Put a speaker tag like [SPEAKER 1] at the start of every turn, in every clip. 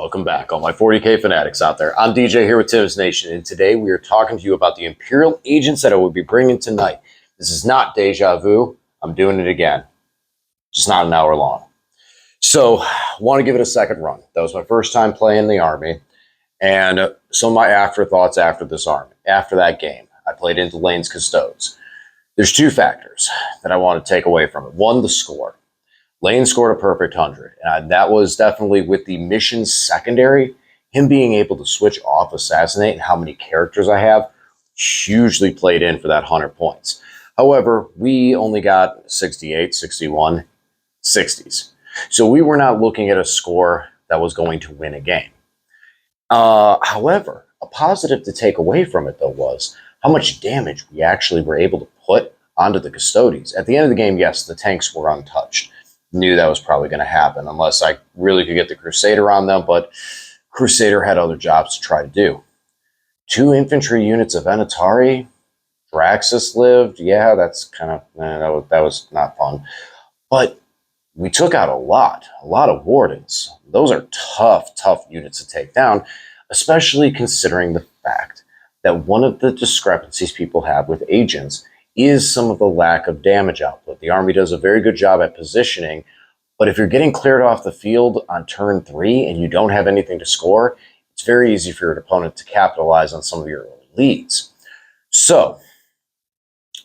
[SPEAKER 1] Welcome back, all my 40K fanatics out there. I'm DJ here with Tim's Nation, and today we are talking to you about the Imperial agents that I will be bringing tonight. This is not deja vu. I'm doing it again. Just not an hour long. So, I want to give it a second run. That was my first time playing the Army, and some of my afterthoughts after that game. I played into Lane's Custodes. There's two factors that I want to take away from it. One, the score. Lane scored a perfect 100, and that was definitely with the mission secondary. Him being able to switch off Assassinate and how many characters I have hugely played in for that 100 points. However, we only got 68, 61, 60s. So we were not looking at a score that was going to win a game. However, a positive to take away from it, though, was how much damage we actually were able to put onto the Custodes. At the end of the game, yes, the tanks were untouched. Knew that was probably going to happen unless I really could get the Crusader on them, but Crusader had other jobs to try to do. 2 infantry units of Enatari. Draxus lived. Yeah, that's kind of, that was not fun. But we took out a lot of Wardens. Those are tough units to take down, especially considering the fact that one of the discrepancies people have with agents is some of the lack of damage output. The Army does a very good job at positioning, but if you're getting cleared off the field on turn 3 and you don't have anything to score, it's very easy for your opponent to capitalize on some of your early leads. So,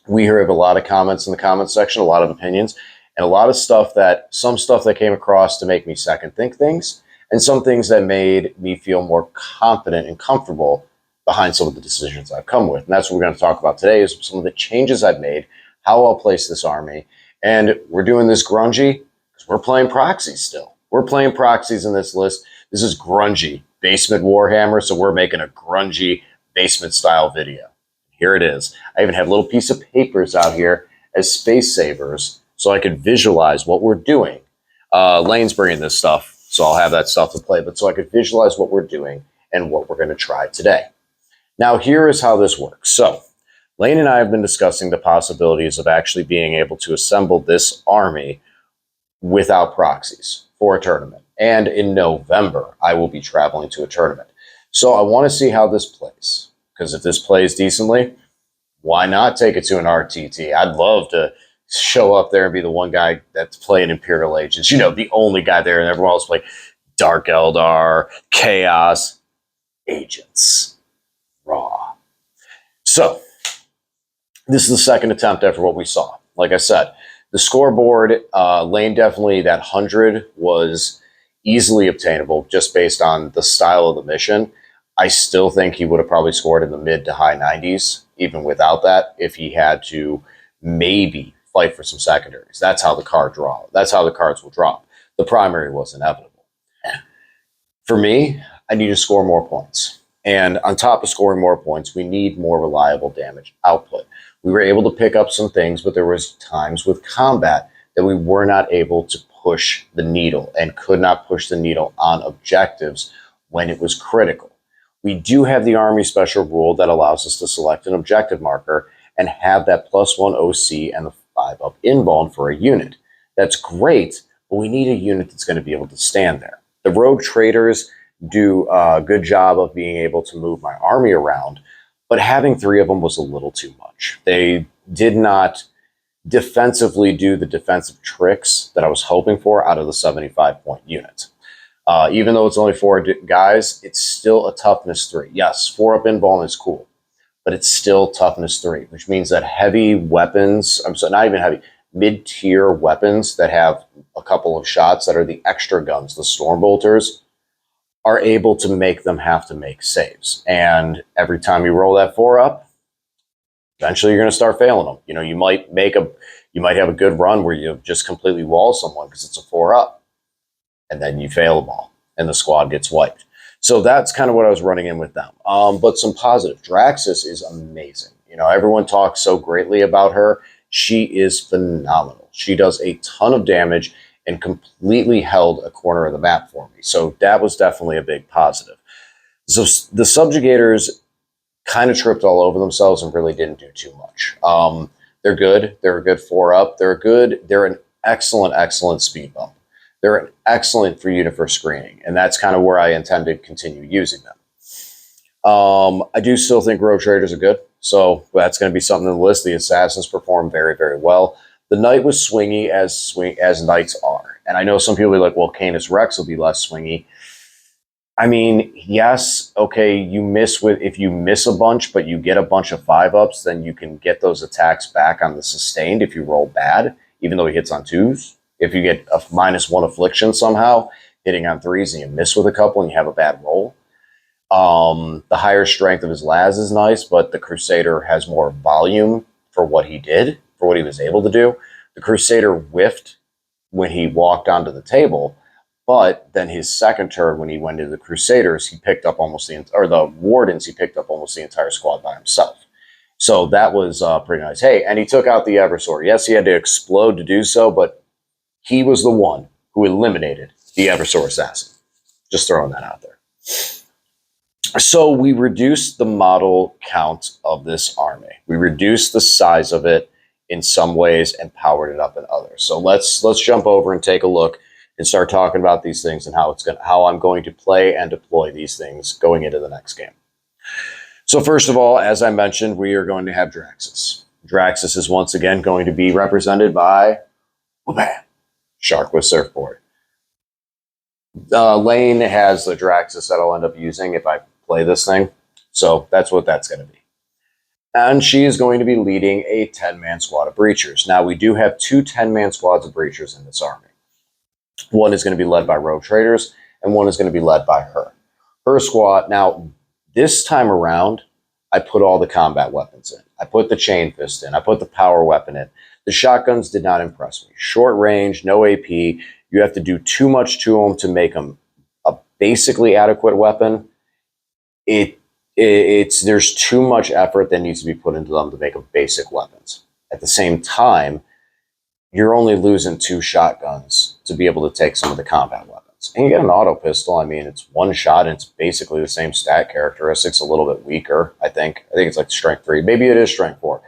[SPEAKER 1] we heard a lot of comments in the comments section, a lot of opinions, and a lot of some stuff that came across to make me second think things, and some things that made me feel more confident and comfortable behind some of the decisions I've come with. And that's what we're going to talk about today, is some of the changes I've made, how I'll place this army. And we're doing this grungy because we're playing proxies still. We're playing proxies in this list. This is grungy basement Warhammer, so we're making a grungy basement style video. Here it is. I even have a little piece of papers out here as space savers so I could visualize what we're doing. Lane's bringing this stuff, so I'll have that stuff to play, but so I could visualize what we're doing and what we're going to try today. Now, here is how this works. So, Lane and I have been discussing the possibilities of actually being able to assemble this army without proxies for a tournament. And in November, I will be traveling to a tournament. So I want to see how this plays. Because if this plays decently, why not take it to an RTT? I'd love to show up there and be the one guy that's playing Imperial Agents. You know, the only guy there, and everyone else play Dark Eldar, Chaos, Agents. Raw. So, this is the second attempt after what we saw. Like I said, the scoreboard, Lane definitely, that 100 was easily obtainable just based on the style of the mission. I still think he would have probably scored in the mid to high 90s, even without that, if he had to maybe fight for some secondaries. That's how the cards will drop. The primary was inevitable. For me, I need to score more points. And on top of scoring more points, we need more reliable damage output. We were able to pick up some things, but there was times with combat that we were not able to push the needle and could not push the needle on objectives when it was critical. We do have the Army special rule that allows us to select an objective marker and have that +1 OC and the 5-up invuln for a unit. That's great, but we need a unit that's going to be able to stand there. The rogue traders do a good job of being able to move my army around, but having 3 of them was a little too much. They did not defensively do the defensive tricks that I was hoping for out of the 75-point unit. Even though it's only 4 guys, it's still a toughness 3. Yes, 4-up invuln is cool, but it's still toughness 3, which means that heavy weapons, not even heavy, mid-tier weapons that have a couple of shots that are the extra guns, the Stormbolters, are able to make them have to make saves. And every time you roll that 4-up, eventually you're going to start failing them. You know, you might have a good run where you just completely wall someone because it's a 4-up, and then you fail them all, and the squad gets wiped. So that's kind of what I was running in with them. But some positive. Draxus is amazing. You know, everyone talks so greatly about her. She is phenomenal. She does a ton of damage and completely held a corner of the map for me. So that was definitely a big positive. So the subjugators kind of tripped all over themselves and really didn't do too much. They're good. They're a good 4-up. They're an excellent speed bump. They're excellent for unit for screening, and that's kind of where I intend to continue using them. I do still think rogue traders are good, so that's going to be something on the list. The assassins perform very, very well. The knight was swingy as knights are, and I know some people are like, well, Canis Rex will be less swingy. I mean, yes, okay, if you miss a bunch, but you get a bunch of 5-ups, then you can get those attacks back on the sustained if you roll bad, even though he hits on 2s. If you get a -1 affliction somehow, hitting on 3s, and you miss with a couple and you have a bad roll. The higher strength of his Laz is nice, but the Crusader has more volume for what he did, for what he was able to do. The Crusader whiffed when he walked onto the table, but then his second turn, when he went into the Crusaders, he picked up the Wardens, he picked up almost the entire squad by himself. So that was pretty nice. Hey, and he took out the Eversor. Yes, he had to explode to do so, but he was the one who eliminated the Eversor Assassin. Just throwing that out there. So we reduced the model count of this army. We reduced the size of it in some ways and powered it up in others. So let's jump over and take a look and start talking about these things and how I'm going to play and deploy these things going into the next game. So first of all, as I mentioned, we are going to have Draxus. Draxus is once again going to be represented by Shark with Surfboard. Lane has the Draxus that I'll end up using if I play this thing. So that's what that's going to be. And she is going to be leading a 10-man squad of Breachers. Now, we do have 2 10-man squads of Breachers in this army. One is going to be led by Rogue Traders, and one is going to be led by her. Her squad, now, this time around, I put all the combat weapons in. I put the Chain Fist in. I put the power weapon in. The shotguns did not impress me. Short range, no AP. You have to do too much to them to make them a basically adequate weapon. There's too much effort that needs to be put into them to make them basic weapons. At the same time, you're only losing 2 shotguns to be able to take some of the combat weapons. And you get an auto pistol. I mean, it's 1 shot, and it's basically the same stat characteristics, a little bit weaker, I think. I think it's like strength 3. Maybe it is strength 4.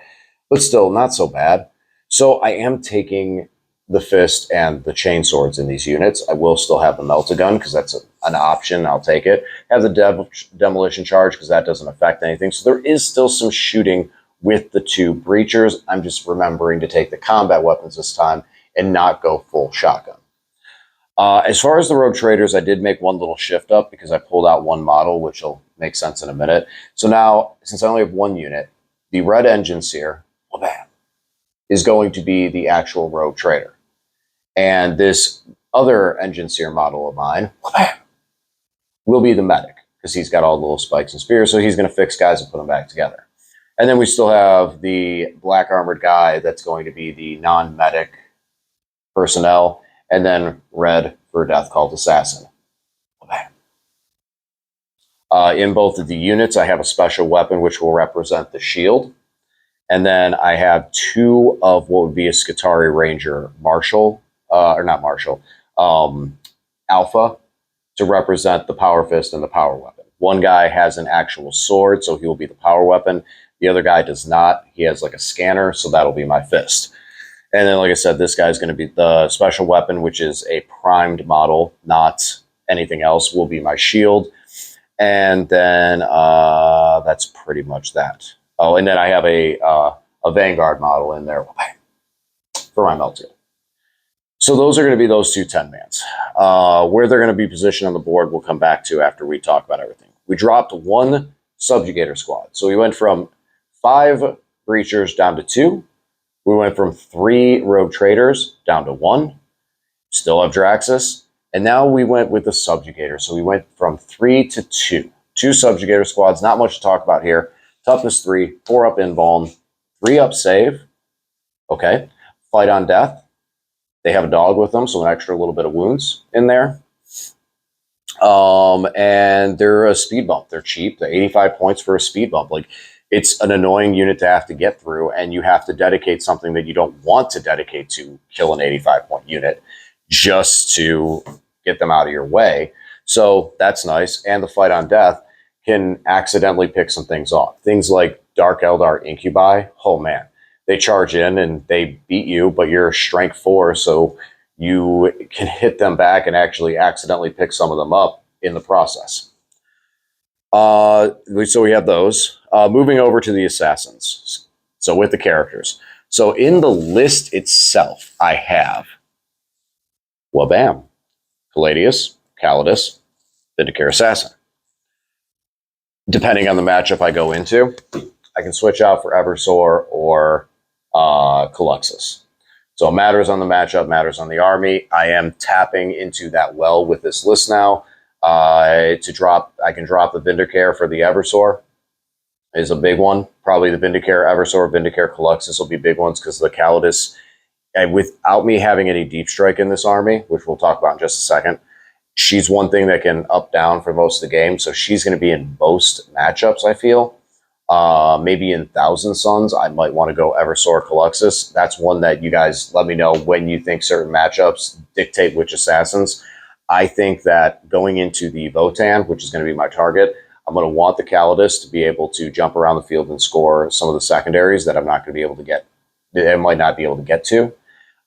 [SPEAKER 1] But still, not so bad. So I am taking the fist and the chain swords in these units. I will still have the Melt-A-Gun because that's an option. I'll take it. Have the demolition charge because that doesn't affect anything. So there is still some shooting with the 2 Breachers. I'm just remembering to take the combat weapons this time and not go full shotgun. As far as the Rogue Traders, I did make one little shift up because I pulled out 1 model, which will make sense in a minute. So now, since I only have 1 unit, the Red Engine Seer is going to be the actual Rogue Trader. And this other Engine Seer model of mine will be the medic because he's got all the little spikes and spears, so he's going to fix guys and put them back together. And then we still have the black armored guy that's going to be the non-medic personnel, and then red for Death Cult Assassin. In both of the units, I have a special weapon which will represent the shield. And then I have 2 of what would be a Skitarii Ranger Marshal, Alpha, to represent the Power Fist and the Power Weapon. One guy has an actual sword, so he will be the power weapon. The other guy does not. He has like a scanner, so that'll be my fist. And then, like I said, this guy's going to be the special weapon, which is a primed model, not anything else, will be my shield. And then that's pretty much that. Oh, and then I have a Vanguard model in there for my Meltiel. So those are going to be those 2 10-mans. Where they're going to be positioned on the board, we'll come back to after we talk about everything. We dropped 1 Subjugator squad. So we went from 5 Breachers down to 2. We went from 3 Rogue Traders down to 1. Still have Draxus. And now we went with the Subjugator. So we went from 3 to 2. 2 Subjugator squads. Not much to talk about here. Toughness 3, 4 up invuln, 3 up save. Okay. Fight on death. They have a dog with them, so an extra little bit of wounds in there. And they're a speed bump. They're cheap. They're 85 points for a speed bump. Like, it's an annoying unit to have to get through, and you have to dedicate something that you don't want to dedicate to kill an 85-point unit just to get them out of your way. So that's nice. And the fight on death can accidentally pick some things off. Things like Dark Eldar Incubi. Oh, man. They charge in and they beat you, but you're strength 4, so you can hit them back and actually accidentally pick some of them up in the process. So we have those. Moving over to the assassins. So with the characters. So in the list itself, I have Wabam, Palladius, Calidus, Vindicare Assassin. Depending on the matchup I go into, I can switch out for Eversor or Caluxus. So it matters on the matchup, matters on the army. I am tapping into that well with this list now. I can drop the Vindicare for the Eversor is a big one. Probably the Vindicare Eversor, Vindicare Caluxus will be big ones because the Calidus, and without me having any deep strike in this army, which we'll talk about in just a second, she's one thing that can up down for most of the game. So she's going to be in most matchups, I feel. Maybe in Thousand Suns, I might want to go Eversor Caluxus. That's one that you guys let me know when you think certain matchups dictate which assassins. I think that going into the Votann, which is going to be my target, I'm going to want the Calidus to be able to jump around the field and score some of the secondaries that I'm not going to be able to get. I might not be able to get to.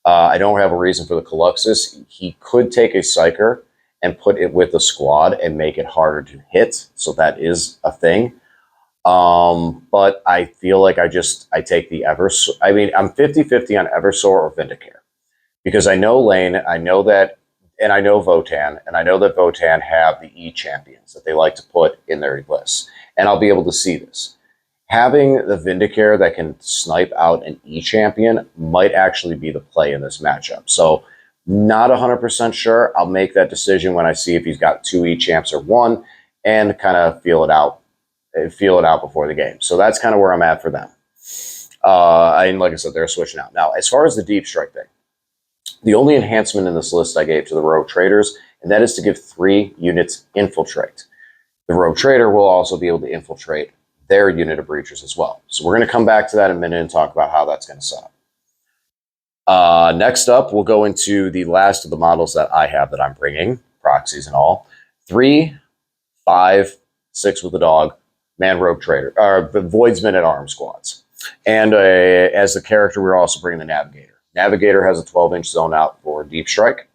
[SPEAKER 1] I don't have a reason for the Caluxus. He could take a Psyker and put it with the squad and make it harder to hit. So that is a thing. But I feel like I take the Eversor. I mean, I'm 50-50 on Eversor or Vindicare because I know Lane, I know that, and I know Votann, and I know that Votann have the E champions that they like to put in their lists, and I'll be able to see this. Having the Vindicare that can snipe out an E champion might actually be the play in this matchup. So not 100% sure. I'll make that decision when I see if he's got 2 E champs or 1 and kind of feel it out before the game. So that's kind of where I'm at for them. And like I said, they're switching out. Now, as far as the deep strike thing, the only enhancement in this list I gave to the rogue traders, and that is to give 3 units infiltrate. The rogue trader will also be able to infiltrate their unit of breachers as well. So we're going to come back to that in a minute and talk about how that's going to set up. Next up, we'll go into the last of the models that I have that I'm bringing, proxies and all. 3, 5, 6 with a dog, man rogue trader, or voidsman at arm squads. And as the character, we're also bringing the navigator. Navigator has a 12-inch zone out for deep strike,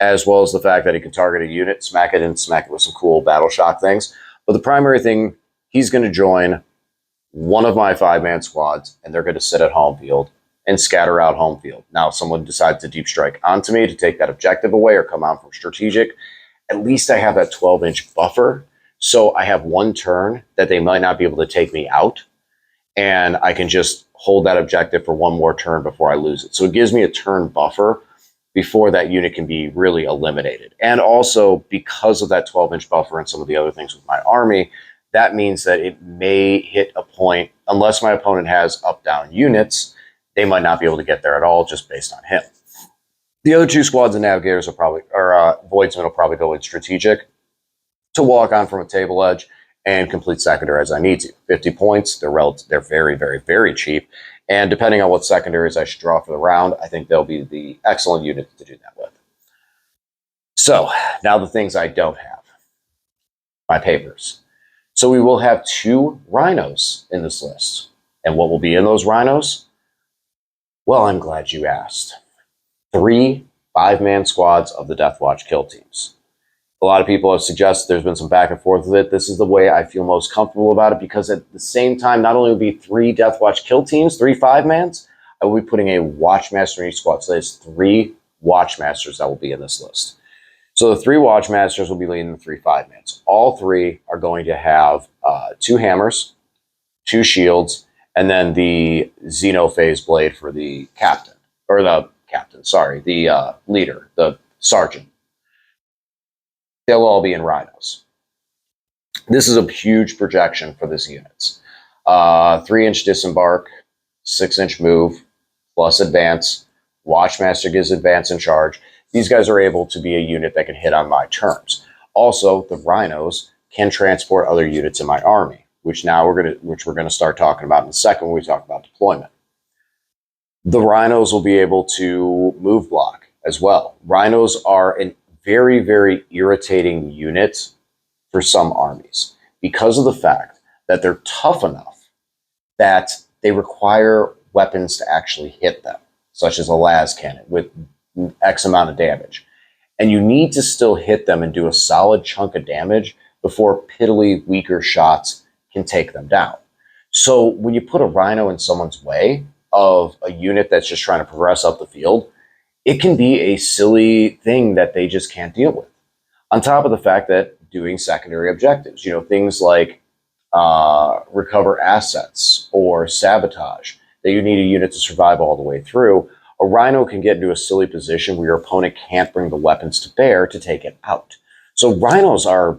[SPEAKER 1] as well as the fact that he can target a unit, smack it with some cool battle shock things. But the primary thing, he's going to join one of my 5-man squads, and they're going to sit at home field and scatter out home field. Now, if someone decides to deep strike onto me to take that objective away or come out from strategic, at least I have that 12-inch buffer. So I have one turn that they might not be able to take me out, and I can just hold that objective for one more turn before I lose it. So it gives me a turn buffer before that unit can be really eliminated. And also, because of that 12-inch buffer and some of the other things with my army, that means that it may hit a point, unless my opponent has up-down units, they might not be able to get there at all just based on him. The other 2 squads and navigators will probably, or voidsmen will probably go in strategic to walk on from a table edge and complete secondary as I need to. 50 points, they're very, very, very cheap. And depending on what secondaries I should draw for the round, I think they'll be the excellent unit to do that with. So now the things I don't have. My papers. So we will have 2 Rhinos in this list. And what will be in those Rhinos? Well, I'm glad you asked. 3 5-man squads of the Deathwatch kill teams. A lot of people have suggested there's been some back and forth with it. This is the way I feel most comfortable about it because at the same time, not only will be 3 Deathwatch kill teams, 3 5-mans, I will be putting a Watchmaster in each squad. So there's 3 Watchmasters that will be in this list. So the 3 Watchmasters will be leading the 3 5-mans. All 3 are going to have 2 hammers, 2 shields, and then the Xenophase blade for the captain. Or the leader, the sergeant. They'll all be in Rhinos. This is a huge projection for this units. 3-inch disembark, 6-inch move, plus advance. Watchmaster gives advance and charge. These guys are able to be a unit that can hit on my terms. Also, the Rhinos can transport other units in my army, which we're gonna start talking about in a second when we talk about deployment. The Rhinos will be able to move block as well. Rhinos are an very, very irritating unit for some armies because of the fact that they're tough enough that they require weapons to actually hit them, such as a las cannon with X amount of damage. And you need to still hit them and do a solid chunk of damage before piddly weaker shots can take them down. So when you put a Rhino in someone's way of a unit that's just trying to progress up the field, it can be a silly thing that they just can't deal with. On top of the fact that doing secondary objectives, things like recover assets or sabotage, that you need a unit to survive all the way through, a Rhino can get into a silly position where your opponent can't bring the weapons to bear to take it out. So Rhinos are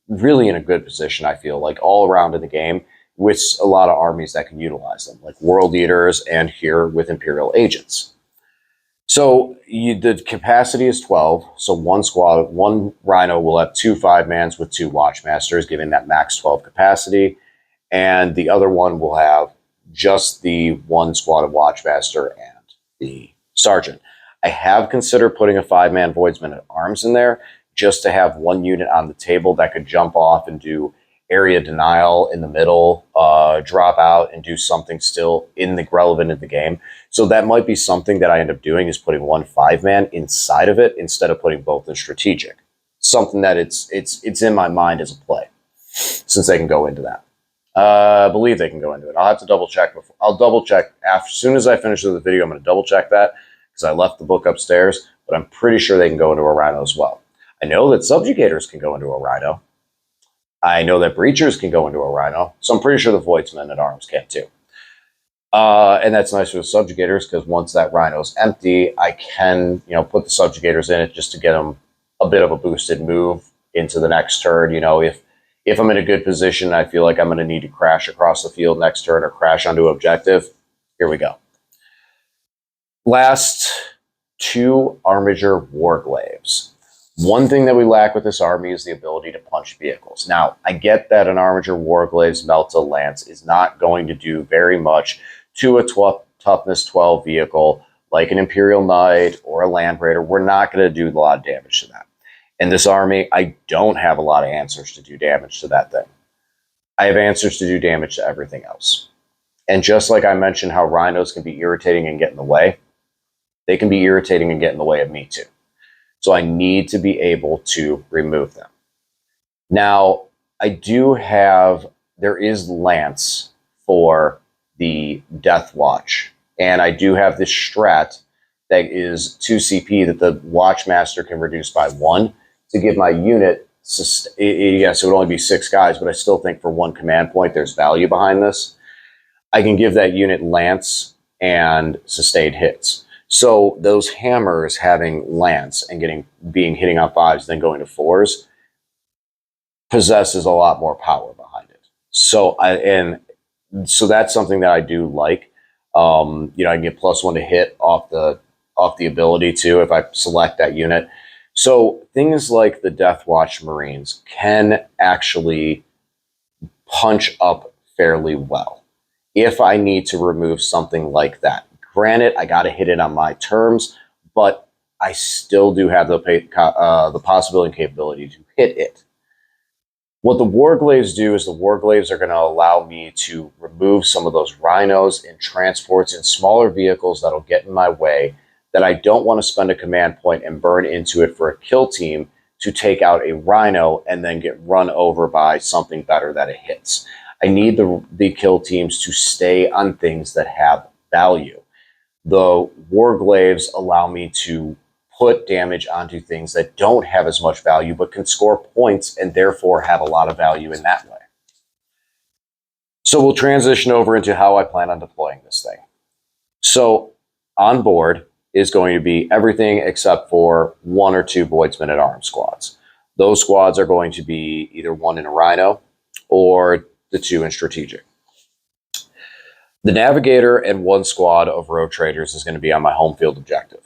[SPEAKER 1] really in a good position, I feel like, all around in the game, with a lot of armies that can utilize them, like World Eaters and here with Imperial Agents. So the capacity is 12. So one squad, one Rhino will have 2 5-mans with 2 Watchmasters, giving that max 12 capacity. And the other one will have just the 1 squad of Watchmaster and the Sergeant. I have considered putting a 5-man Voidsman at Arms in there just to have 1 unit on the table that could jump off and do area denial in the middle, drop out and do something still relevant in the game. So that might be something that I end up doing, is putting 1 5-man inside of it instead of putting both in strategic. Something that it's in my mind as a play, since they can go into that. I believe they can go into it. I'll have to double check before. I'll double check as soon as I finish the video. I'm going to double check that because I left the book upstairs, but I'm pretty sure they can go into a Rhino as well. I know that Subjugators can go into a Rhino. I know that Breachers can go into a Rhino, so I'm pretty sure the Voidsmen at Arms can too. And that's nice for the Subjugators, because once that Rhino's empty, I can, put the Subjugators in it just to get them a bit of a boosted move into the next turn. If I'm in a good position, I feel like I'm going to need to crash across the field next turn or crash onto objective. Here we go. Last 2 Armiger War Glaives. One thing that we lack with this army is the ability to punch vehicles. Now, I get that an Armiger Warglave's Melta Lance is not going to do very much to a toughness 12 vehicle like an Imperial Knight or a Land Raider. We're not going to do a lot of damage to that. In this army, I don't have a lot of answers to do damage to that thing. I have answers to do damage to everything else. And just like I mentioned how Rhinos can be irritating and get in the way, they can be irritating and get in the way of me too. So I need to be able to remove them. Now, there is Lance for the Death Watch. And I do have this strat that is 2 CP that the Watchmaster can reduce by 1 to give my unit, yes, it would only be 6 guys, but I still think for 1 command point, there's value behind this. I can give that unit Lance and sustained hits. So those hammers having Lance and hitting on 5s, then going to 4s, possesses a lot more power behind it. So that's something that I do like. I can get +1 to hit off the ability too if I select that unit. So things like the Death Watch Marines can actually punch up fairly well if I need to remove something like that. Granted, I got to hit it on my terms, but I still do have the possibility and capability to hit it. What the Warglaves do is the Warglaves are going to allow me to remove some of those Rhinos and transports and smaller vehicles that'll get in my way that I don't want to spend a command point and burn into it for a kill team to take out a Rhino and then get run over by something better that it hits. I need the kill teams to stay on things that have value. The Warglaves allow me to put damage onto things that don't have as much value but can score points and therefore have a lot of value in that way. So we'll transition over into how I plan on deploying this thing. So on board is going to be everything except for 1 or 2 Voidsmen at Arms squads. Those squads are going to be either 1 in a Rhino or the 2 in strategic. The Navigator and 1 squad of Road Traders is going to be on my home field objective.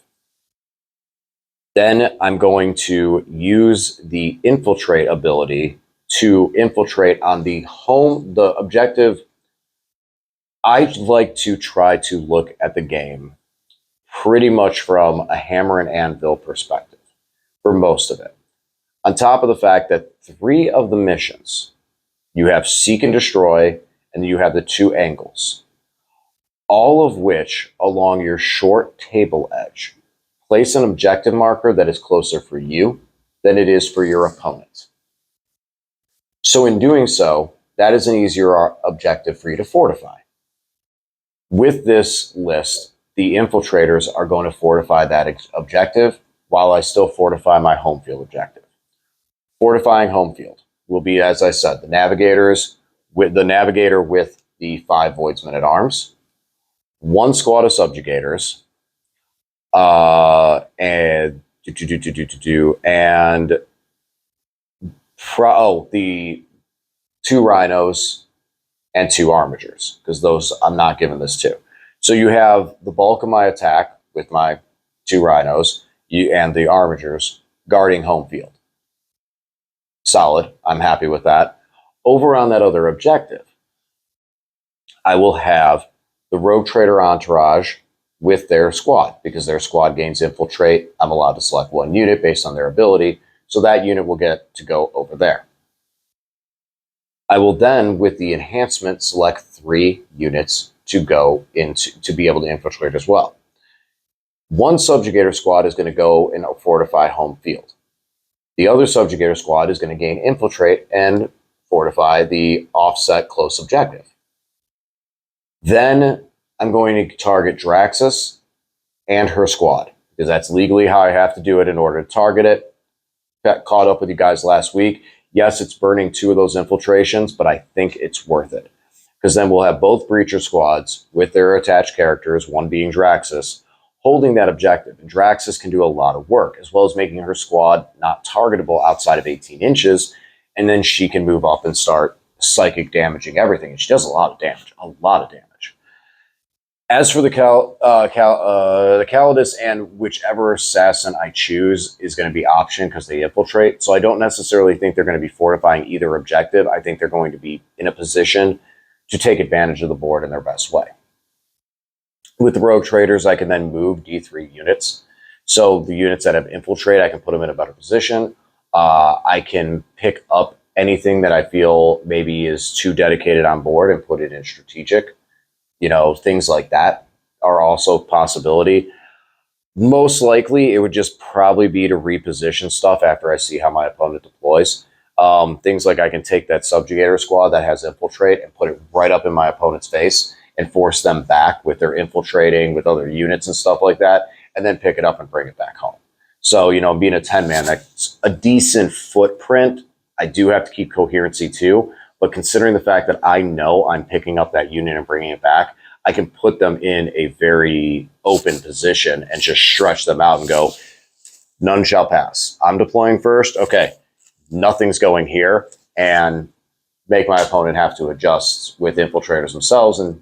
[SPEAKER 1] Then I'm going to use the Infiltrate ability to infiltrate on the objective. I like to try to look at the game pretty much from a hammer and anvil perspective for most of it. On top of the fact that 3 of the missions, you have Seek and Destroy, and you have the 2 angles. All of which, along your short table edge, place an objective marker that is closer for you than it is for your opponent. So in doing so, that is an easier objective for you to fortify. With this list, the infiltrators are going to fortify that objective while I still fortify my home field objective. Fortifying home field will be, as I said, the navigators with the navigator with the 5 voidsmen at arms, 1 squad of subjugators, and the 2 rhinos and 2 armigers, because those I'm not giving this to. So you have the bulk of my attack with my 2 rhinos and the armigers guarding home field. Solid. I'm happy with that. Over on that other objective, I will have the rogue trader entourage with their squad, because their squad gains infiltrate. I'm allowed to select 1 unit based on their ability, so that unit will get to go over there. I will then, with the enhancement, select 3 units to go into to be able to infiltrate as well. 1 subjugator squad is going to go and fortify home field. The other subjugator squad is going to gain infiltrate and fortify the offset close objective. Then I'm going to target Draxus and her squad, because that's legally how I have to do it in order to target it. Got caught up with you guys last week. Yes, it's burning 2 of those infiltrations, but I think it's worth it, because then we'll have both breacher squads with their attached characters, one being Draxus, holding that objective. And Draxus can do a lot of work, as well as making her squad not targetable outside of 18 inches, and then she can move up and start psychic damaging everything. And she does a lot of damage, As for the Calidus, and whichever assassin I choose is going to be option because they infiltrate. So I don't necessarily think they're going to be fortifying either objective. I think they're going to be in a position to take advantage of the board in their best way. With the rogue traders, I can then move D3 units. So the units that have infiltrate, I can put them in a better position. I can pick up anything that I feel maybe is too dedicated on board and put it in strategic. Things like that are also a possibility. Most likely, it would just probably be to reposition stuff after I see how my opponent deploys. Things like I can take that subjugator squad that has infiltrate and put it right up in my opponent's face and force them back with their infiltrating with other units and stuff like that, and then pick it up and bring it back home. So, being a 10-man, that's a decent footprint. I do have to keep coherency too, but considering the fact that I know I'm picking up that unit and bringing it back, I can put them in a very open position and just stretch them out and go, none shall pass. I'm deploying first. Okay, nothing's going here, and make my opponent have to adjust with infiltrators themselves. And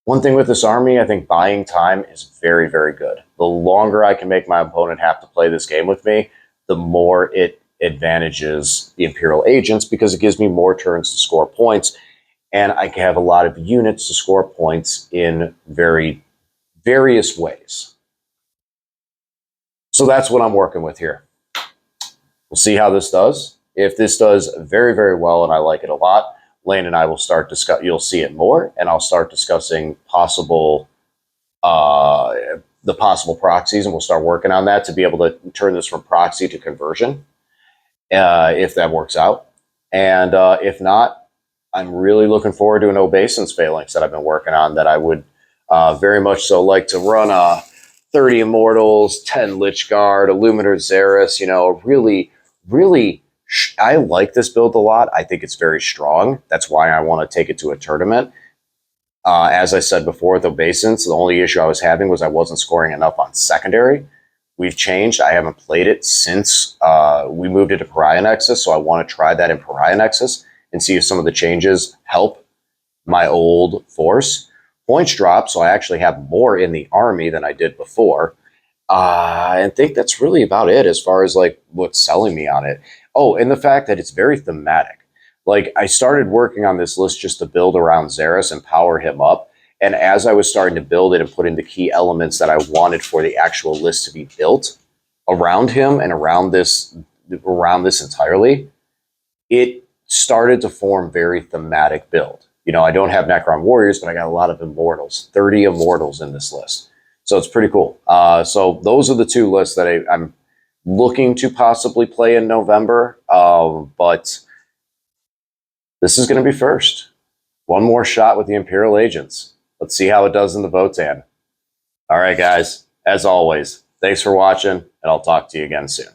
[SPEAKER 1] one thing with this army, I think buying time is very, very good. The longer I can make my opponent have to play this game with me, the more it advantages the Imperial agents, because it gives me more turns to score points, and I can have a lot of units to score points in very various ways. So that's what I'm working with here. We'll see how this does. If this does very, very well and I like it a lot, Lane and I will start you'll see it more, and I'll start discussing the possible proxies, and we'll start working on that to be able to turn this from proxy to conversion, if that works out. And if not, I'm really looking forward to an obeisance phalanx that I've been working on, that I would very much so like to run 30 Immortals, 10 Lich Guard, Illuminator Xeris, really, I like this build a lot. I think it's very strong. That's why I want to take it to a tournament. As I said before, with obeisance, the only issue I was having was I wasn't scoring enough on secondary. We've changed. I haven't played it since we moved it to Pariah Nexus, so I want to try that in Pariah Nexus and see if some of the changes help my old force. Points drop, so I actually have more in the army than I did before. I think that's really about it as far as like what's selling me on it. Oh, and the fact that it's very thematic. Like, I started working on this list just to build around Xeris and power him up. And as I was starting to build it and put in the key elements that I wanted for the actual list to be built around him and around this entirely, it started to form very thematic build. I don't have Necron Warriors, but I got a lot of Immortals, 30 Immortals in this list. So it's pretty cool. So those are the two lists that I'm looking to possibly play in November. But this is going to be first. One more shot with the Imperial agents. Let's see how it does in the Votan. All right, guys. As always, thanks for watching, and I'll talk to you again soon.